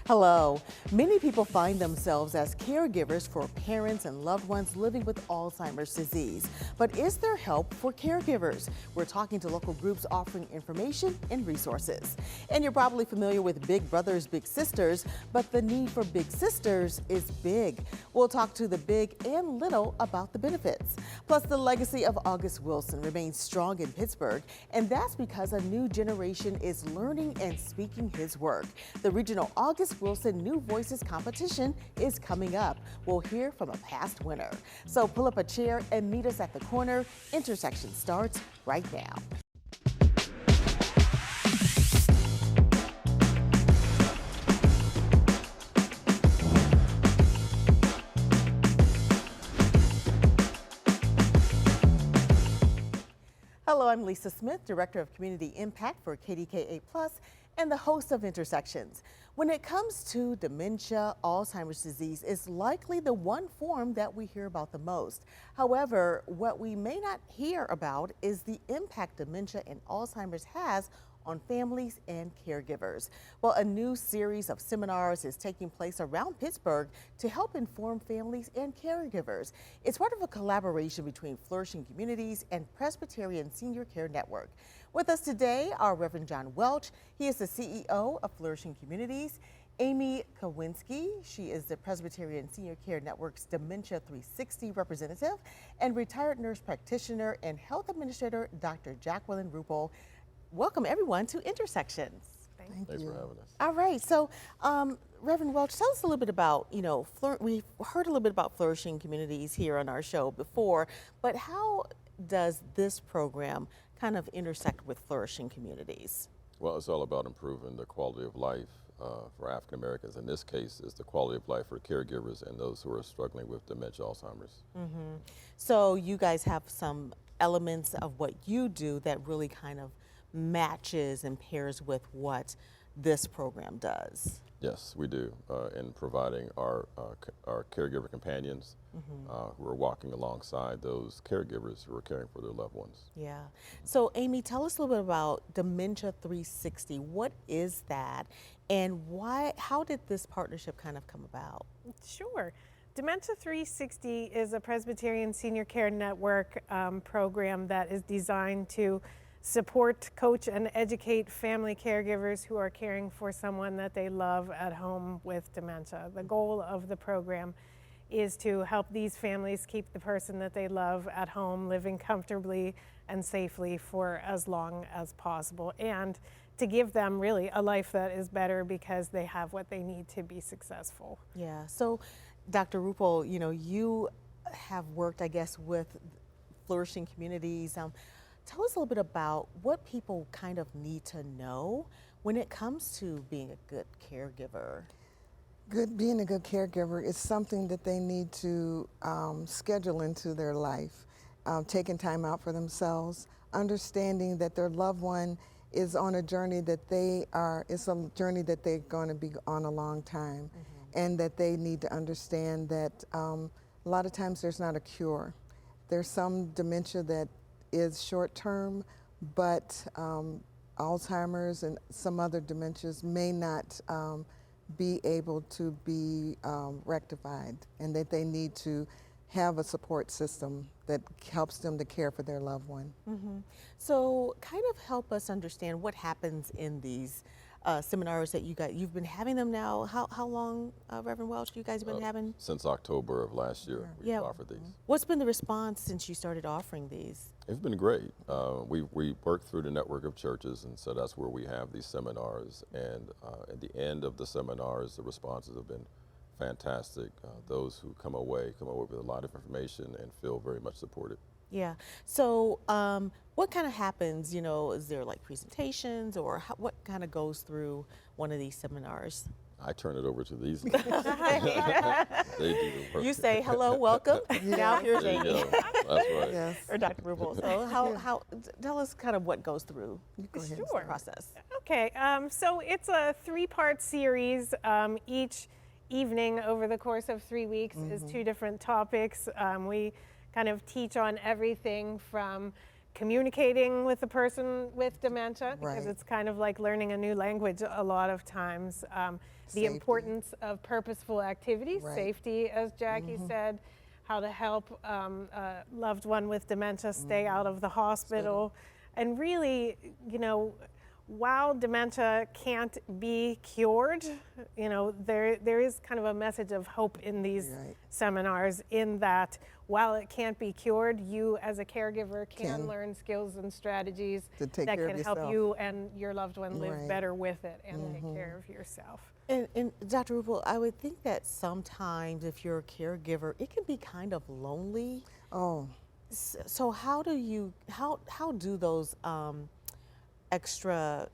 Hello. Many people find themselves as caregivers for parents and loved ones living with Alzheimer's disease. But is there help for caregivers? We're talking to local groups offering information and resources. And you're probably familiar with Big Brothers, Big Sisters, but the need for Big Sisters is big. We'll talk to the big and little about the benefits. Plus, the legacy of August Wilson remains strong in Pittsburgh, and that's because a new generation is learning and speaking his work. The regional August Wilson New Voices competition is coming up. We'll hear from a past winner. So pull up a chair and meet us at the corner. Intersection starts right now. Hello, I'm Lisa Smith, Director of Community Impact for KDKA Plus and the host of Intersections. When it comes to dementia, Alzheimer's disease is likely the one form that we hear about the most. However, what we may not hear about is the impact dementia and Alzheimer's has on families and caregivers. Well, a new series of seminars is taking place around Pittsburgh to help inform families and caregivers. It's part of a collaboration between Flourishing Communities and Presbyterian Senior Care Network. With us today are Reverend John Welch. He is the CEO of Flourishing Communities. Amy Kowinski, she is the Presbyterian Senior Care Network's Dementia 360 representative, and retired nurse practitioner and health administrator, Dr. Jacqueline Ruppel. Welcome everyone to Intersections. Thanks for having us. All right, so Reverend Welch, tell us a little bit about, we've heard a little bit about Flourishing Communities here on our show before, but how does this program kind of intersect with Flourishing Communities? Well, it's all about improving the quality of life for African Americans. In this case, it's the quality of life for caregivers and those who are struggling with dementia, Alzheimer's. Mm-hmm. So you guys have some elements of what you do that really kind of matches and pairs with what this program does. Yes, we do, in providing our caregiver companions who are walking alongside those caregivers who are caring for their loved ones. Yeah. So Amy, tell us a little bit about Dementia 360. What is that, and how did this partnership kind of come about? Sure. Dementia 360 is a Presbyterian Senior Care Network program that is designed to support, coach, and educate family caregivers who are caring for someone that they love at home with dementia. The goal of the program is to help these families keep the person that they love at home, living comfortably and safely for as long as possible, and to give them really a life that is better because they have what they need to be successful. Yeah. So, Dr. Ruppel, you have worked, I guess, with Flourishing Communities. Tell us a little bit about what people kind of need to know when it comes to being a good caregiver. Being a good caregiver is something that they need to schedule into their life, taking time out for themselves, understanding that their loved one is on a journey that it's a journey that they're going to be on a long time, and that they need to understand that a lot of times there's not a cure. There's some dementia that is short-term, but Alzheimer's and some other dementias may not be able to be rectified, and that they need to have a support system that helps them to care for their loved one. So kind of help us understand what happens in these seminars that you've been having them now. How long, Reverend Welch, you guys have been having? Since October of last year, we've offered these. What's been the response since you started offering these? It's been great. We work through the network of churches, and so that's where we have these seminars. And at the end of the seminars, the responses have been fantastic. Those who come away with a lot of information and feel very much supported. Yeah. So what kind of happens, is there like presentations, or what kind of goes through one of these seminars? I turn it over to these ladies. They do the work. You say, hello, welcome. Now here's There you Amy. go. That's right. Yes. Or Dr. Ruppel. So tell us kind of what goes through Sure. the process. Okay, so it's a 3-part series. Each evening over the course of 3 weeks is 2 different topics. We kind of teach on everything from communicating with the person with dementia, because Right. it's kind of like learning a new language a lot of times. The Safety. importance of purposeful activities, Right. safety, as Jackie said, how to help a loved one with dementia stay out of the hospital. And really, you know, while dementia can't be cured, you know, there is kind of a message of hope in these Right. seminars, in that while it can't be cured, you as a caregiver can Can learn skills and strategies to take that care of can help yourself. you and your loved one live Right. better with it and take care of yourself. And Dr. Rupel, I would think that sometimes if you're a caregiver, it can be kind of lonely. Oh, So how do those extra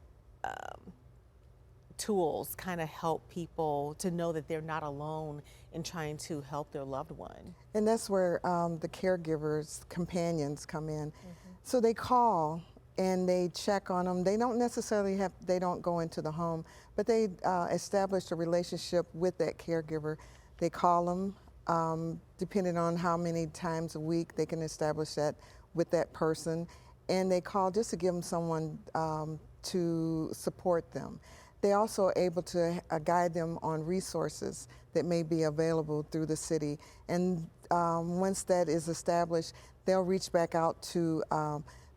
tools kind of help people to know that they're not alone in trying to help their loved one? and that's where the caregivers, companions come in. So they call and they check on them. They don't necessarily they don't go into the home, but they establish a relationship with that caregiver. They call them, depending on how many times a week they can establish that with that person. And they call just to give them someone to support them. They also are able to guide them on resources that may be available through the city. And once that is established, they'll reach back out to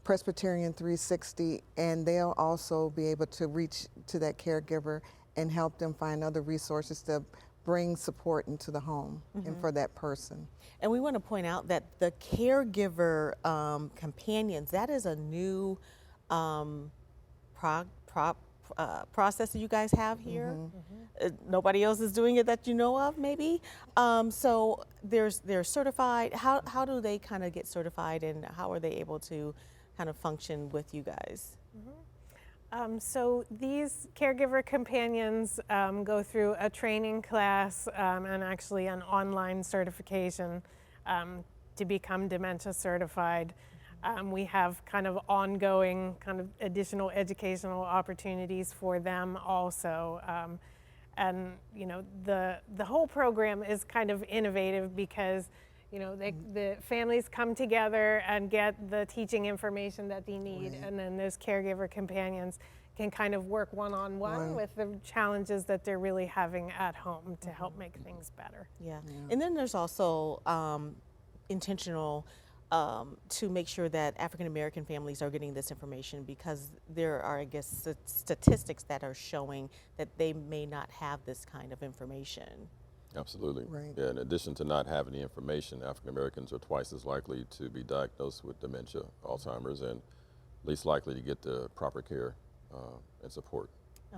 Presbyterian 360, and they'll also be able to reach to that caregiver and help them find other resources to bring support into the home and for that person. And we want to point out that the caregiver companions, that is a new process that you guys have here. Nobody else is doing it that you know of, maybe. So they're certified. How do they kind of get certified, and how are they able to kind of function with you guys? So these caregiver companions go through a training class and actually an online certification to become dementia certified. We have kind of ongoing kind of additional educational opportunities for them also. And you know, the whole program is kind of innovative because, you know, the families come together and get the teaching information that they need, and then those caregiver companions can kind of work one-on-one with the challenges that they're really having at home to help make things better. Yeah. And then there's also intentional to make sure that African American families are getting this information, because there are, I guess, statistics that are showing that they may not have this kind of information. Absolutely. Right. Yeah, in addition to not having the information, African Americans are twice as likely to be diagnosed with dementia, Alzheimer's, and least likely to get the proper care and support.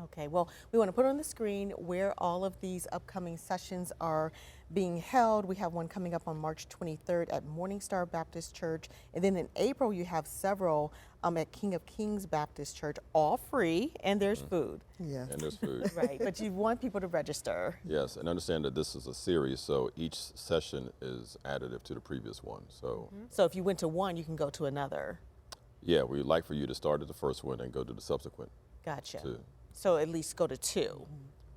Okay, well, we want to put on the screen where all of these upcoming sessions are being held. We have one coming up on March 23rd at Morningstar Baptist Church. And then in April, you have several at King of Kings Baptist Church, all free, and there's food. Yeah. And there's food. Right, but you want people to register. Yes, and understand that this is a series, so each session is additive to the previous one. So, So if you went to one, you can go to another. yeah, we'd like for you to start at the first one and go to the subsequent Gotcha. two. So at least go to two.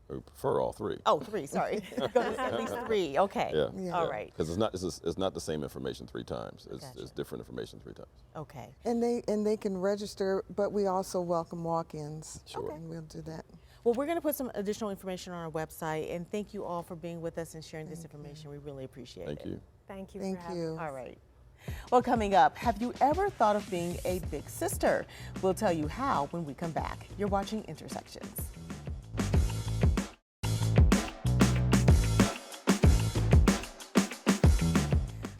We prefer all three. Oh, three, sorry. Go to at least three, okay. Yeah. All right, Because it's not the same information three times. It's Gotcha. different information three times. okay. And they can register, but we also welcome walk-ins. Sure. And we'll do that. Well, we're going to put some additional information on our website, and thank you all for being with us and sharing this information. We really appreciate it. Thank you. Thank you Thank for having you. All right. Well, coming up, have you ever thought of being a big sister? We'll tell you how when we come back. You're watching Intersections.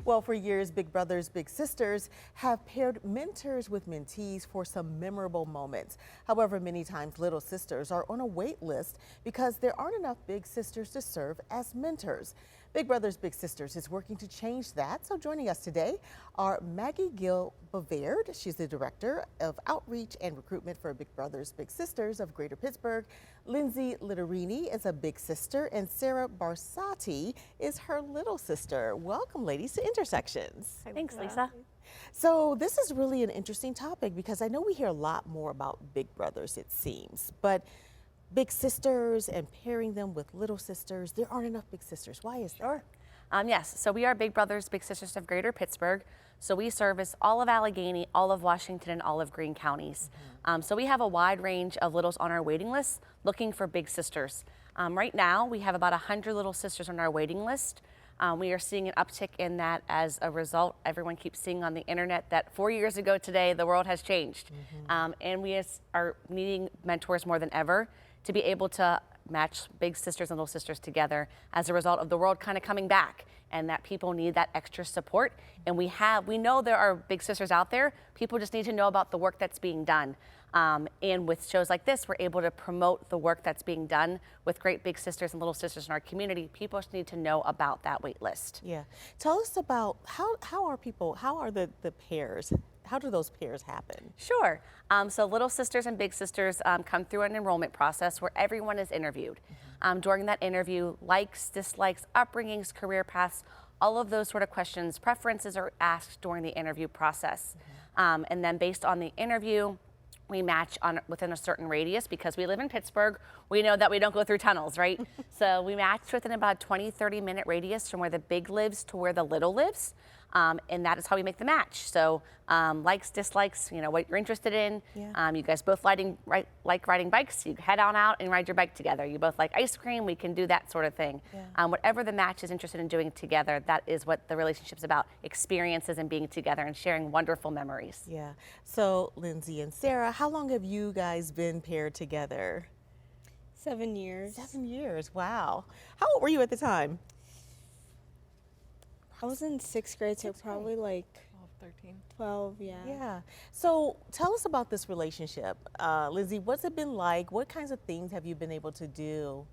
Well, for years, Big Brothers Big Sisters have paired mentors with mentees for some memorable moments. However, many times little sisters are on a wait list because there aren't enough big sisters to serve as mentors. Big Brothers Big Sisters is working to change that. So joining us today are Maggie Gill Bavard. She's the Director of Outreach and Recruitment for Big Brothers Big Sisters of Greater Pittsburgh. Lindsay Litterini is a big sister, and Sarah Barsati is her little sister. Welcome, ladies, to Intersections. Thanks, Lisa. So this is really an interesting topic because I know we hear a lot more about big brothers, it seems, but big sisters and pairing them with little sisters, there aren't enough big sisters. Why is that? Sure. Yes, so we are Big Brothers Big Sisters of Greater Pittsburgh. So we service all of Allegheny, all of Washington, and all of Greene counties. So we have a wide range of littles on our waiting list looking for big sisters. Right now, we have about 100 little sisters on our waiting list. We are seeing an uptick in that as a result. Everyone keeps seeing on the internet that 4 years ago today, the world has changed. And we are needing mentors more than ever to be able to match big sisters and little sisters together as a result of the world kind of coming back, and that people need that extra support. And we know there are big sisters out there. People just need to know about the work that's being done. And with shows like this, we're able to promote the work that's being done with great big sisters and little sisters in our community. People just need to know about that wait list. Yeah. Tell us about how are the pairs? How do those pairs happen? Sure. So little sisters and big sisters come through an enrollment process where everyone is interviewed. During that interview, likes, dislikes, upbringings, career paths, all of those sort of questions, preferences are asked during the interview process. And then based on the interview, we match within a certain radius. Because we live in Pittsburgh, we know that we don't go through tunnels, right? So we match within about a 20-30 minute radius from where the big lives to where the little lives. And that is how we make the match. So likes, dislikes, what you're interested in. Yeah. You guys both like riding bikes, you head on out and ride your bike together. You both like ice cream, we can do that sort of thing. Yeah. Whatever the match is interested in doing together, that is what the relationship's about, experiences and being together and sharing wonderful memories. Yeah. So Lindsay and Sarah, how long have you guys been paired together? 7 years. 7 years. Wow. How old were you at the time? I was in 6th grade, so probably like 13. 12, yeah. Yeah. So tell us about this relationship. Lindsay, what's it been like? What kinds of things have you been able to do?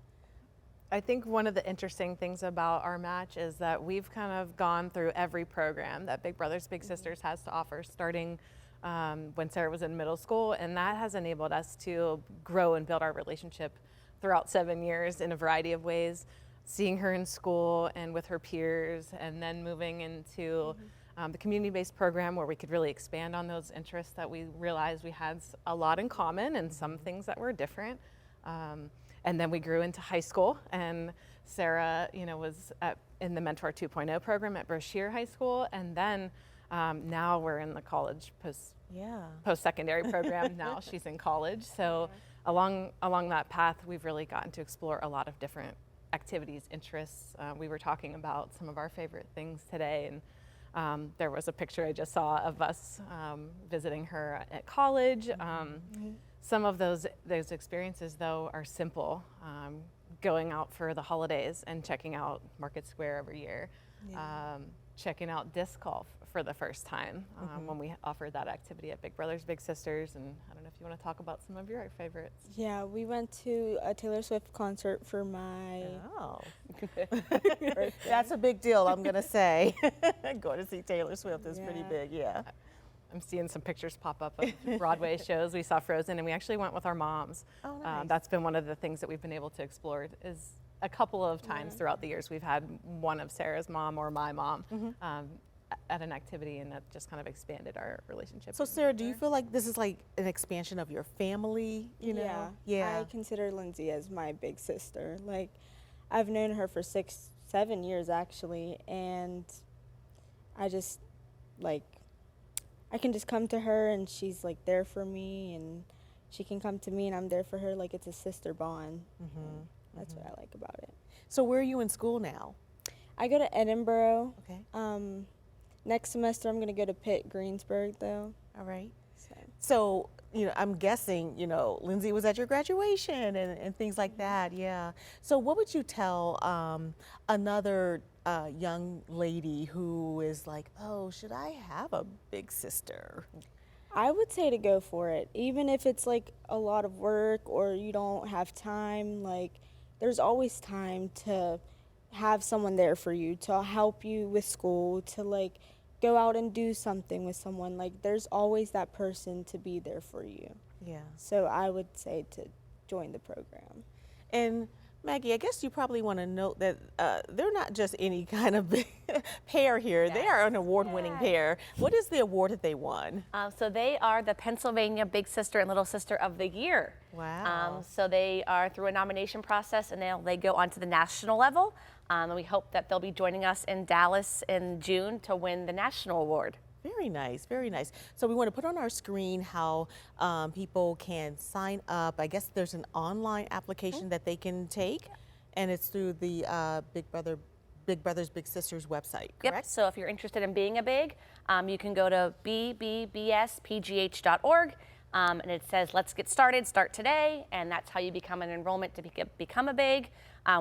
I think one of the interesting things about our match is that we've kind of gone through every program that Big Brothers Big Sisters has to offer, starting when Sarah was in middle school, and that has enabled us to grow and build our relationship throughout 7 years in a variety of ways. Seeing her in school and with her peers, and then moving into the community-based program where we could really expand on those interests that we realized we had a lot in common and some things that were different. And then we grew into high school, and Sarah, was in the Mentor 2.0 program at Brashear High School, and then now we're in the college post-secondary program. Now she's in college, so along that path, we've really gotten to explore a lot of different activities, interests. We were talking about some of our favorite things today, and there was a picture I just saw of us visiting her at college. Some of those experiences, though, are simple. Going out for the holidays and checking out Market Square every year, checking out disc golf for the first time when we offered that activity at Big Brothers Big Sisters. And I don't know if you want to talk about some of your favorites. Yeah, we went to a Taylor Swift concert for my birthday. That's a big deal, I'm going to say. Going to see Taylor Swift is pretty big, yeah. I'm seeing some pictures pop up of Broadway shows. We saw Frozen, and we actually went with our moms. Oh, nice. That's been one of the things that we've been able to explore is a couple of times throughout the years we've had one of Sarah's mom or my mom at an activity, and that just kind of expanded our relationship. So Sarah, do you feel like this is like an expansion of your family, I consider Lindsay as my big sister. Like, I've known her for 6-7 years actually, and I just I can just come to her and she's like there for me, and she can come to me and I'm there for her. Like, it's a sister bond. That's what I like about it. So where are you in school now? I go to Edinburgh. Okay. Next semester I'm going to go to Pitt Greensburg though. All right. So, I'm guessing, Lindsay was at your graduation and things like that. Yeah. So what would you tell another young lady who is like, oh, should I have a big sister? I would say to go for it. Even if it's like a lot of work or you don't have time, like, there's always time to have someone there for you, to help you with school, to like go out and do something with someone. Like, there's always that person to be there for you. Yeah. So I would say to join the program. And Maggie, I guess you probably want to note that they're not just any kind of pair here. They are an award-winning pair. What is the award that they won? So they are the Pennsylvania Big Sister and Little Sister of the Year. Wow. So they are through a nomination process, and they go on to the national level. And we hope that they'll be joining us in Dallas in June to win the national award. Very nice, very nice. So we want to put on our screen how people can sign up. I guess there's an online application that they can take, and it's through the Big Brothers Big Sisters website, correct? Yep. So if you're interested in being a big, you can go to bbbspgh.org, and it says "Let's get started. Start today," and that's how you become an enrollment to become a big.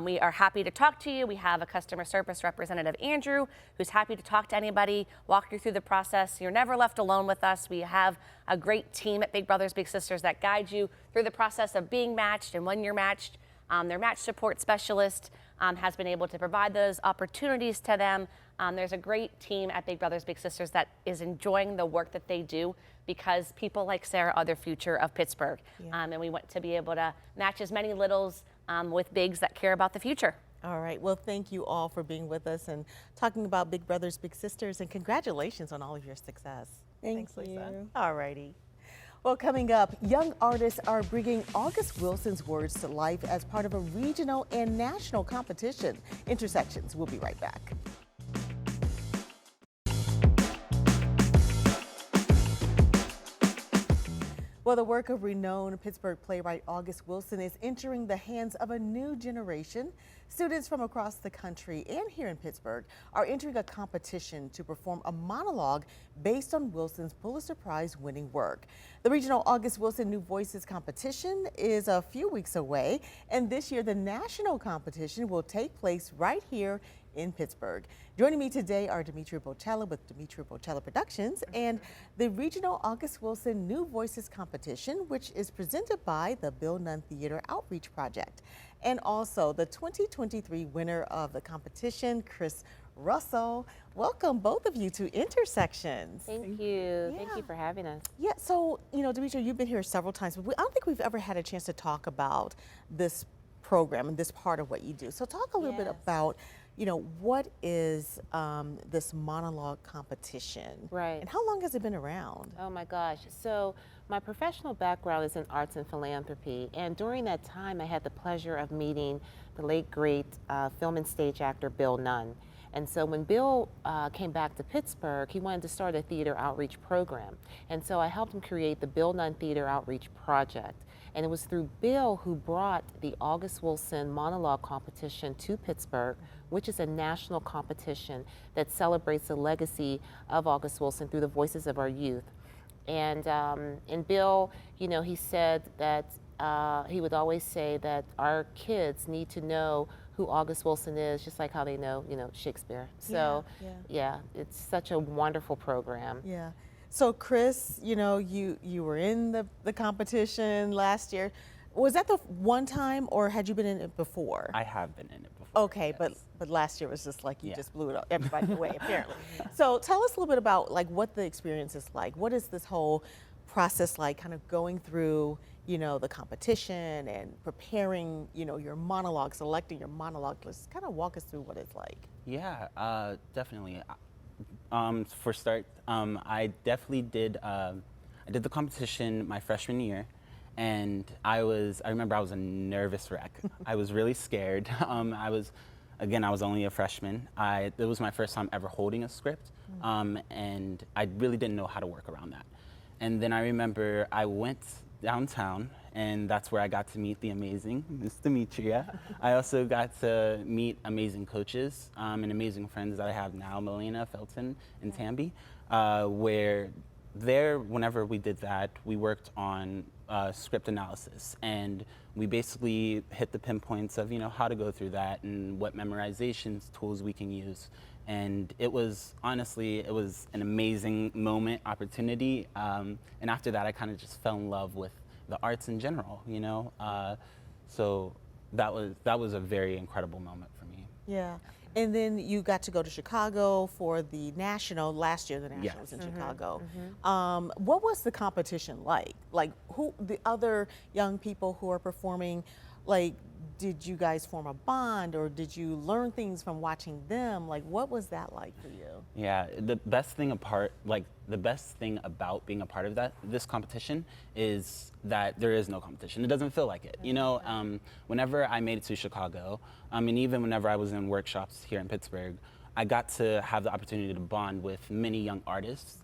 We are happy to talk to you. We have a customer service representative, Andrew, who's happy to talk to anybody, walk you through the process. You're never left alone with us. We have a great team at Big Brothers Big Sisters that guide you through the process of being matched, and when you're matched, their match support specialist has been able to provide those opportunities to them. There's a great team at Big Brothers Big Sisters that is enjoying the work that they do because people like Sarah are the future of Pittsburgh. And we want to be able to match as many littles with bigs that care about the future. All right. Well, thank you all for being with us and talking about Big Brothers Big Sisters, and congratulations on all of your success. Thanks, Lisa. you. All righty. Well, coming up, young artists are bringing August Wilson's words to life as part of a regional and national competition. Intersections. We'll be right back. Well, the work of renowned Pittsburgh playwright August Wilson is entering the hands of a new generation. Students from across the country and here in Pittsburgh are entering a competition to perform a monologue based on Wilson's Pulitzer Prize winning work. The regional August Wilson New Voices competition is a few weeks away, and this year the national competition will take place right here in Pittsburgh. Joining me today are Demetria Bocella with Demetria Bocella Productions and the regional August Wilson New Voices competition, which is presented by the Bill Nunn Theater Outreach Project. And also the 2023 winner of the competition, Chris Russell. Welcome both of you to Intersections. Thank you. Thank you for having us. Yeah, so, Demetria, you've been here several times, but I don't think we've ever had a chance to talk about this program and this part of what you do. So talk a little bit about, what is this monologue competition? Right. And how long has it been around? Oh my gosh. So my professional background is in arts and philanthropy. And during that time, I had the pleasure of meeting the late, great film and stage actor, Bill Nunn. And so when Bill came back to Pittsburgh, he wanted to start a theater outreach program. And so I helped him create the Bill Nunn Theater Outreach Project. And it was through Bill who brought the August Wilson Monologue Competition to Pittsburgh, which is a national competition that celebrates the legacy of August Wilson through the voices of our youth. And Bill, he said that he would always say that our kids need to know who August Wilson is, just like how they know, Shakespeare. So, yeah, it's such a wonderful program. Yeah. So, Chris, you were in the competition last year. Was that the one time, or had you been in it before? I have been in it before. Okay, yes. but last year was just like you just blew it up everybody away, apparently. So tell us a little bit about what the experience is like. What is this whole process like, kind of going through, the competition and preparing, your monologue, selecting your monologue. Let's kind of walk us through what it's like. Yeah, definitely. For start, I definitely did. I did the competition my freshman year, and I remember I was a nervous wreck. I was really scared. I was only a freshman. It was my first time ever holding a script, and I really didn't know how to work around that. And then I remember I went downtown, and that's where I got to meet the amazing Miss Demetria. I also got to meet amazing coaches and amazing friends that I have now, Melina, Felton, and Tamby, whenever we did that, we worked on script analysis, and we basically hit the pinpoints of how to go through that and what memorizations tools we can use. And it was an amazing moment, opportunity, and after that I kind of just fell in love with the arts in general, so that was a very incredible moment for me. Yeah. And then you got to go to Chicago for the national. Last year, the national was in Chicago. What was the competition like? Like, who the other young people who are performing? Like, did you guys form a bond, or did you learn things from watching them? Like, what was that like for you? Yeah, the best thing about being a part of this competition is that there is no competition. It doesn't feel like it. Whenever I made it to Chicago, and even whenever I was in workshops here in Pittsburgh, I got to have the opportunity to bond with many young artists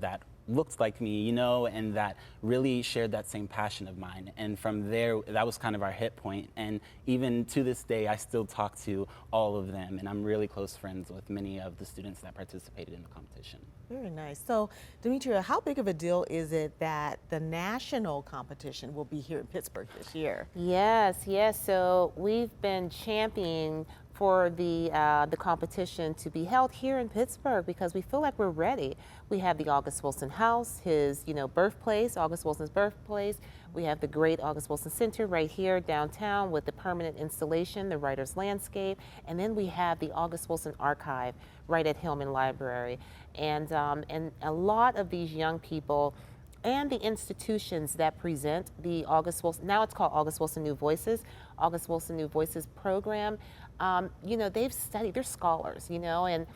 that looked like me, you know, and that really shared that same passion of mine. And from there, that was kind of our hit point. And even to this day, I still talk to all of them, and I'm really close friends with many of the students that participated in the competition. Very nice. So, Demetria, how big of a deal is it that the national competition will be here in Pittsburgh this year? Yes, yes. So we've been championing for the competition to be held here in Pittsburgh because we feel like we're ready. We have the August Wilson House, his birthplace, August Wilson's birthplace. We have the great August Wilson Center right here downtown with the permanent installation, the Writer's Landscape, and then we have the August Wilson Archive right at Hillman Library. And a lot of these young people and the institutions that present the August Wilson, now it's called August Wilson New Voices, August Wilson New Voices program, they've studied, they're scholars, and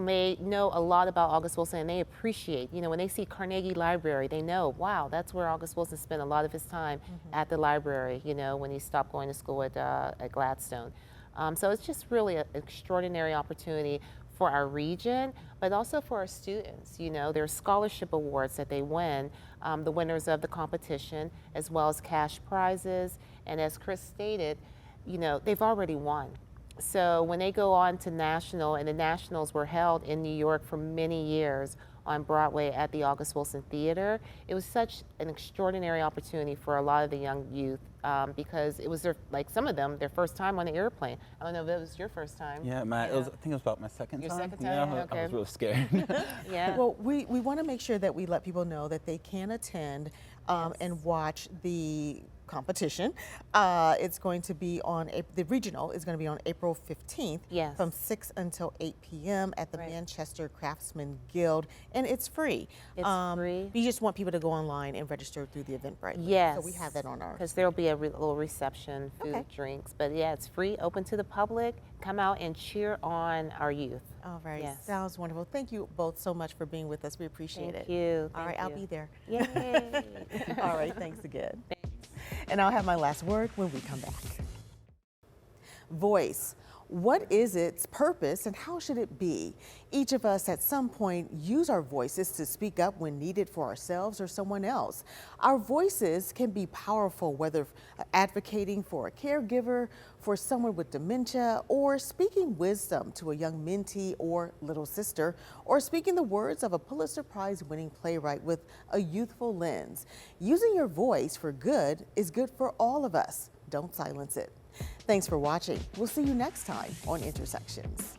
they know a lot about August Wilson, and they appreciate, when they see Carnegie Library, they know, wow, that's where August Wilson spent a lot of his time at the library, when he stopped going to school at Gladstone. So it's just really an extraordinary opportunity for our region, but also for our students. There are scholarship awards that they win, the winners of the competition, as well as cash prizes. And as Chris stated, they've already won. So when they go on to national, and the nationals were held in New York for many years on Broadway at the August Wilson Theater, it was such an extraordinary opportunity for a lot of the young youth because it was some of them, their first time on an airplane. I don't know if it was your first time. Yeah, I think it was about my second Your time. second time? Yeah, Okay. I was real scared. Yeah. Well, we want to make sure that we let people know that they can attend and watch the competition. It's going to be on, the regional is going to be on April 15th Yes. from 6 until 8 p.m. at the Right. Manchester Craftsman Guild, and it's free. It's free. You just want people to go online and register through the Eventbrite. Yes. So we have that on our. Because there'll be a little reception, food, Okay. drinks. But yeah, it's free, open to the public. Come out and cheer on our youth. All right. Yes. Sounds wonderful. Thank you both so much for being with us. We appreciate Thank it. you. All right, Thank I'll you. be there. Yay. All right, thanks again. And I'll have my last word when we come back. Voice. What is its purpose and how should it be? Each of us at some point use our voices to speak up when needed for ourselves or someone else. Our voices can be powerful, whether advocating for a caregiver, for someone with dementia, or speaking wisdom to a young mentee or little sister, or speaking the words of a Pulitzer Prize winning playwright with a youthful lens. Using your voice for good is good for all of us. Don't silence it. Thanks for watching. We'll see you next time on Intersections.